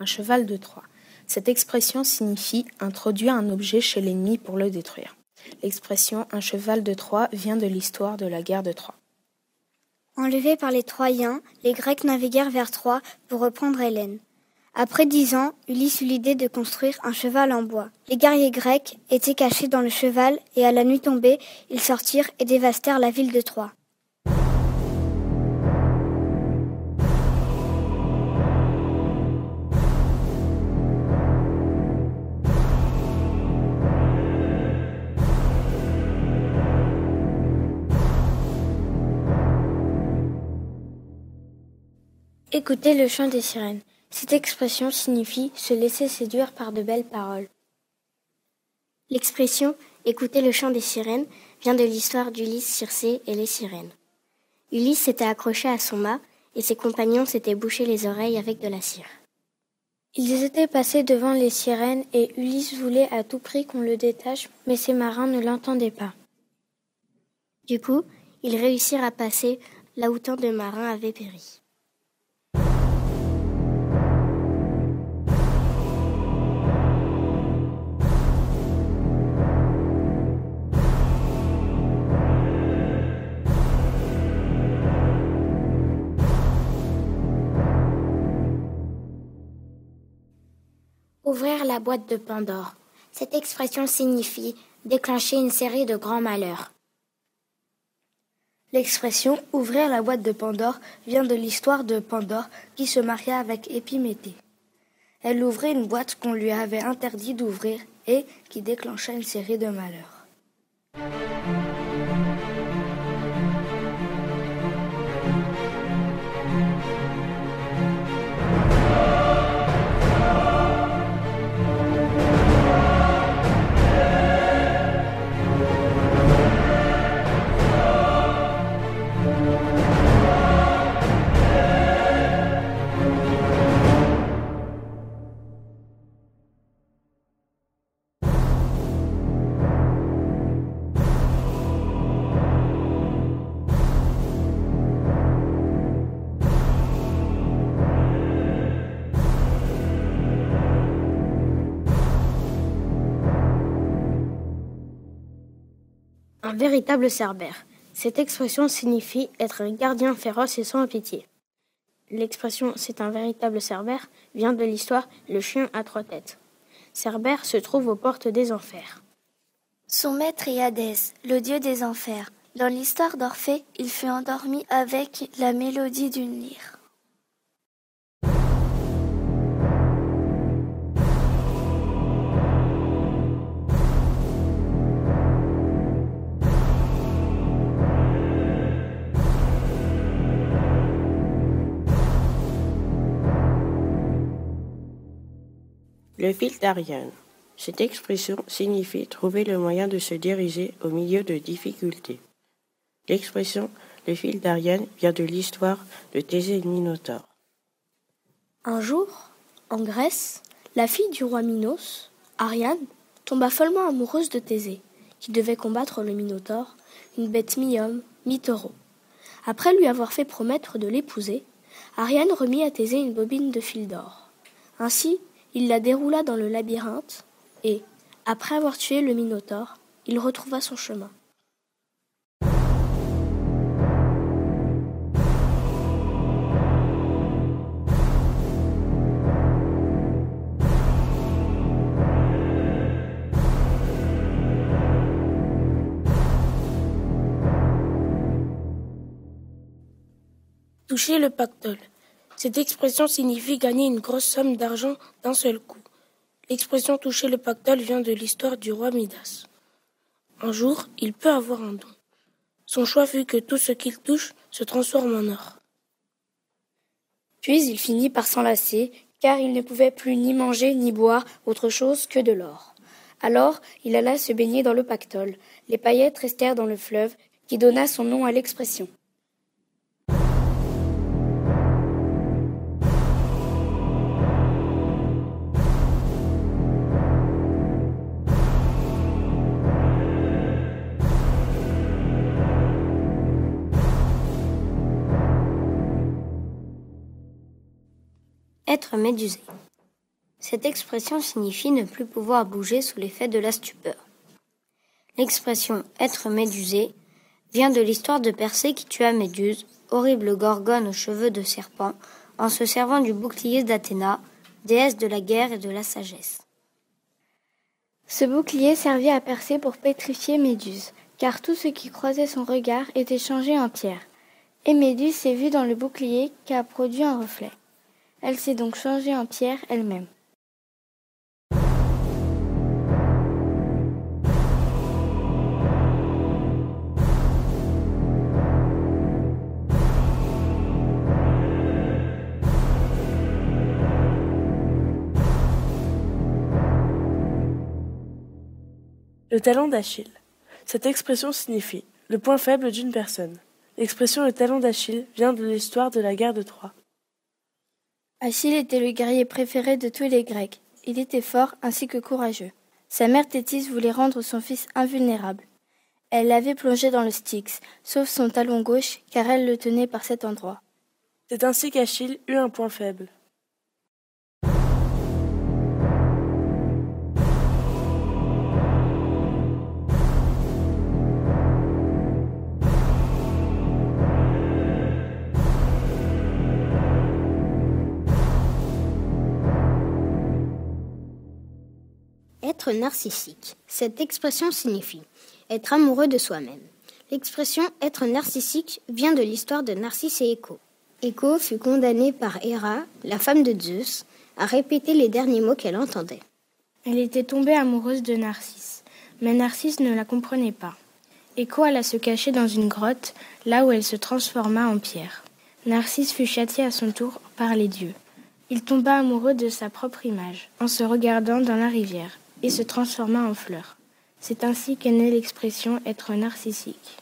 un cheval de Troie. Cette expression signifie introduire un objet chez l'ennemi pour le détruire. L'expression un cheval de Troie vient de l'histoire de la guerre de Troie. Enlevés par les Troyens, les Grecs naviguèrent vers Troie pour reprendre Hélène. Après 10 ans, Ulysse eut l'idée de construire un cheval en bois. Les guerriers grecs étaient cachés dans le cheval et à la nuit tombée, ils sortirent et dévastèrent la ville de Troie. Écoutez le chant des sirènes. Cette expression signifie se laisser séduire par de belles paroles. L'expression « écoutez le chant des sirènes » vient de l'histoire d'Ulysse, Circé et les sirènes. Ulysse s'était accroché à son mât et ses compagnons s'étaient bouchés les oreilles avec de la cire. Ils étaient passés devant les sirènes et Ulysse voulait à tout prix qu'on le détache, mais ses marins ne l'entendaient pas. Du coup, ils réussirent à passer là où tant de marins avaient péri. Ouvrir la boîte de Pandore. Cette expression signifie déclencher une série de grands malheurs. L'expression « ouvrir la boîte de Pandore » vient de l'histoire de Pandore qui se maria avec Épiméthée. Elle ouvrait une boîte qu'on lui avait interdit d'ouvrir et qui déclencha une série de malheurs. Un véritable cerbère. Cette expression signifie être un gardien féroce et sans pitié. L'expression « c'est un véritable cerbère » vient de l'histoire « Le chien à 3 têtes ». Cerbère se trouve aux portes des enfers. Son maître est Hadès, le dieu des enfers. Dans l'histoire d'Orphée, il fut endormi avec la mélodie d'une lyre. Le fil d'Ariane. Cette expression signifie trouver le moyen de se diriger au milieu de difficultés. L'expression « le fil d'Ariane » vient de l'histoire de Thésée et le Minotaure. Un jour, en Grèce, la fille du roi Minos, Ariane, tomba follement amoureuse de Thésée, qui devait combattre le Minotaure, une bête mi-homme, mi-taureau. Après lui avoir fait promettre de l'épouser, Ariane remit à Thésée une bobine de fil d'or. Ainsi, il la déroula dans le labyrinthe et, après avoir tué le Minotaure, il retrouva son chemin. Toucher le pactole. Cette expression signifie gagner une grosse somme d'argent d'un seul coup. L'expression toucher le pactole vient de l'histoire du roi Midas. Un jour, il peut avoir un don. Son choix fut que tout ce qu'il touche se transforme en or. Puis il finit par s'enlacer, car il ne pouvait plus ni manger ni boire autre chose que de l'or. Alors, il alla se baigner dans le pactole. Les paillettes restèrent dans le fleuve, qui donna son nom à l'expression. Être médusé. Cette expression signifie ne plus pouvoir bouger sous l'effet de la stupeur. L'expression « être médusé » vient de l'histoire de Persée qui tua Méduse, horrible gorgone aux cheveux de serpent, en se servant du bouclier d'Athéna, déesse de la guerre et de la sagesse. Ce bouclier servit à Persée pour pétrifier Méduse, car tout ce qui croisait son regard était changé en pierre. Et Méduse s'est vue dans le bouclier qui a produit un reflet. Elle s'est donc changée en pierre elle-même. Le talon d'Achille. Cette expression signifie le point faible d'une personne. L'expression le talon d'Achille vient de l'histoire de la guerre de Troie. Achille était le guerrier préféré de tous les Grecs. Il était fort ainsi que courageux. Sa mère Thétis voulait rendre son fils invulnérable. Elle l'avait plongé dans le Styx, sauf son talon gauche, car elle le tenait par cet endroit. C'est ainsi qu'Achille eut un point faible. Être narcissique. Cette expression signifie être amoureux de soi-même. L'expression être narcissique vient de l'histoire de Narcisse et Écho. Écho fut condamnée par Héra, la femme de Zeus, à répéter les derniers mots qu'elle entendait. Elle était tombée amoureuse de Narcisse, mais Narcisse ne la comprenait pas. Écho alla se cacher dans une grotte, là où elle se transforma en pierre. Narcisse fut châtié à son tour par les dieux. Il tomba amoureux de sa propre image, en se regardant dans la rivière, et se transforma en fleur. C'est ainsi qu'est née l'expression « être narcissique ».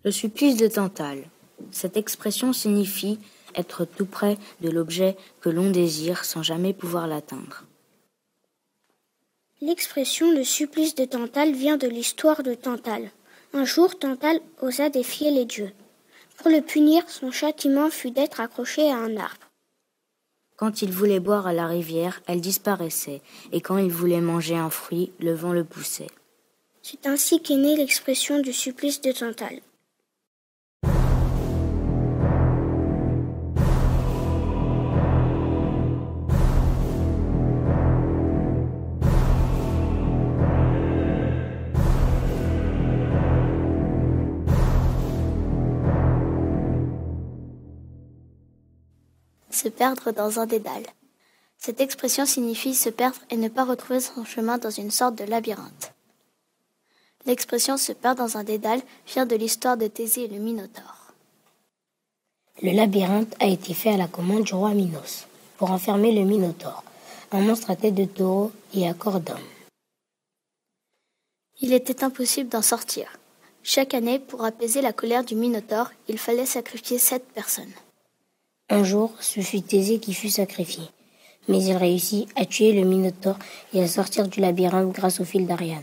Le supplice de Tantale. Cette expression signifie être tout près de l'objet que l'on désire sans jamais pouvoir l'atteindre. L'expression « le supplice de Tantale » vient de l'histoire de Tantale. Un jour, Tantale osa défier les dieux. Pour le punir, son châtiment fut d'être accroché à un arbre. Quand il voulait boire à la rivière, elle disparaissait, et quand il voulait manger un fruit, le vent le poussait. C'est ainsi qu'est née l'expression du supplice de Tantale. Se perdre dans un dédale. Cette expression signifie se perdre et ne pas retrouver son chemin dans une sorte de labyrinthe. L'expression se perdre dans un dédale vient de l'histoire de Thésée et le Minotaure. Le labyrinthe a été fait à la commande du roi Minos pour enfermer le Minotaure, un monstre à tête de taureau et à corps d'homme. Il était impossible d'en sortir. Chaque année, pour apaiser la colère du Minotaure, il fallait sacrifier 7 personnes. Un jour, ce fut Thésée qui fut sacrifié, mais il réussit à tuer le Minotaure et à sortir du labyrinthe grâce au fil d'Ariane.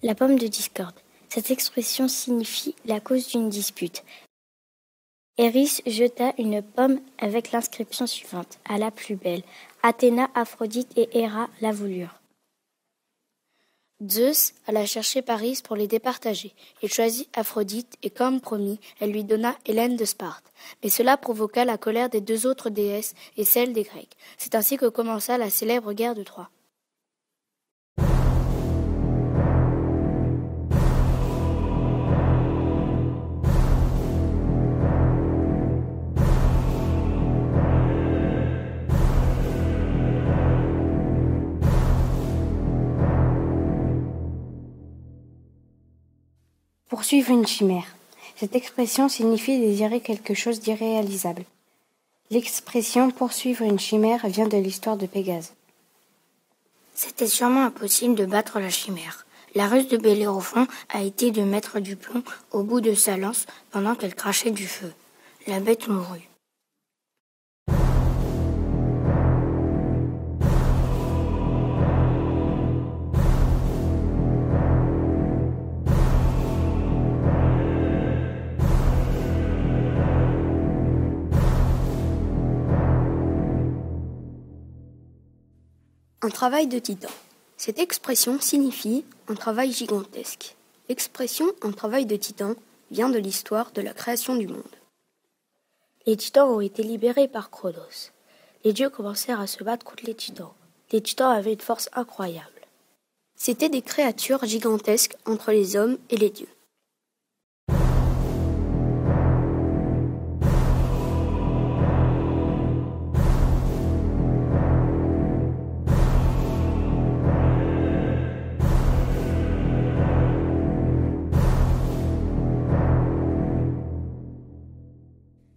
La pomme de discorde. Cette expression signifie la cause d'une dispute. Eris jeta une pomme avec l'inscription suivante, à la plus belle. Athéna, Aphrodite et Héra la voulurent. Zeus alla chercher Paris pour les départager. Il choisit Aphrodite et comme promis, elle lui donna Hélène de Sparte. Mais cela provoqua la colère des deux autres déesses et celle des Grecs. C'est ainsi que commença la célèbre guerre de Troie. Poursuivre une chimère. Cette expression signifie désirer quelque chose d'irréalisable. L'expression poursuivre une chimère vient de l'histoire de Pégase. C'était sûrement impossible de battre la chimère. La ruse de Bellérophon a été de mettre du plomb au bout de sa lance pendant qu'elle crachait du feu. La bête mourut. Un travail de titan. Cette expression signifie un travail gigantesque. L'expression un travail de titan vient de l'histoire de la création du monde. Les titans ont été libérés par Cronos. Les dieux commencèrent à se battre contre les titans. Les titans avaient une force incroyable. C'étaient des créatures gigantesques entre les hommes et les dieux.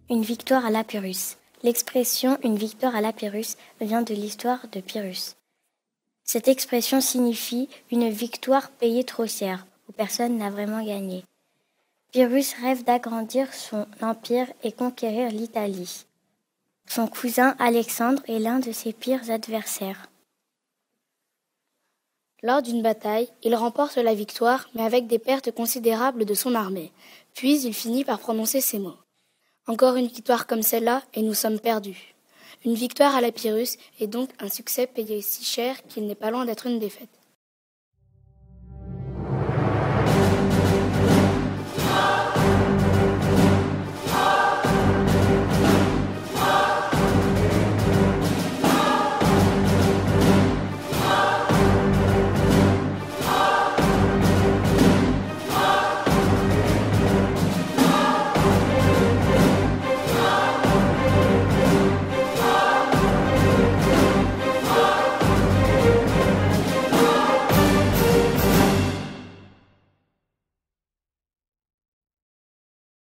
Une victoire à la Pyrrhus. L'expression « une victoire à la Pyrrhus » vient de l'histoire de Pyrrhus. Cette expression signifie une victoire payée trop cher, où personne n'a vraiment gagné. Pyrrhus rêve d'agrandir son empire et conquérir l'Italie. Son cousin Alexandre est l'un de ses pires adversaires. Lors d'une bataille, il remporte la victoire, mais avec des pertes considérables de son armée. Puis il finit par prononcer ces mots. Encore une victoire comme celle-là, et nous sommes perdus. Une victoire à la Pyrrhus est donc un succès payé si cher qu'il n'est pas loin d'être une défaite.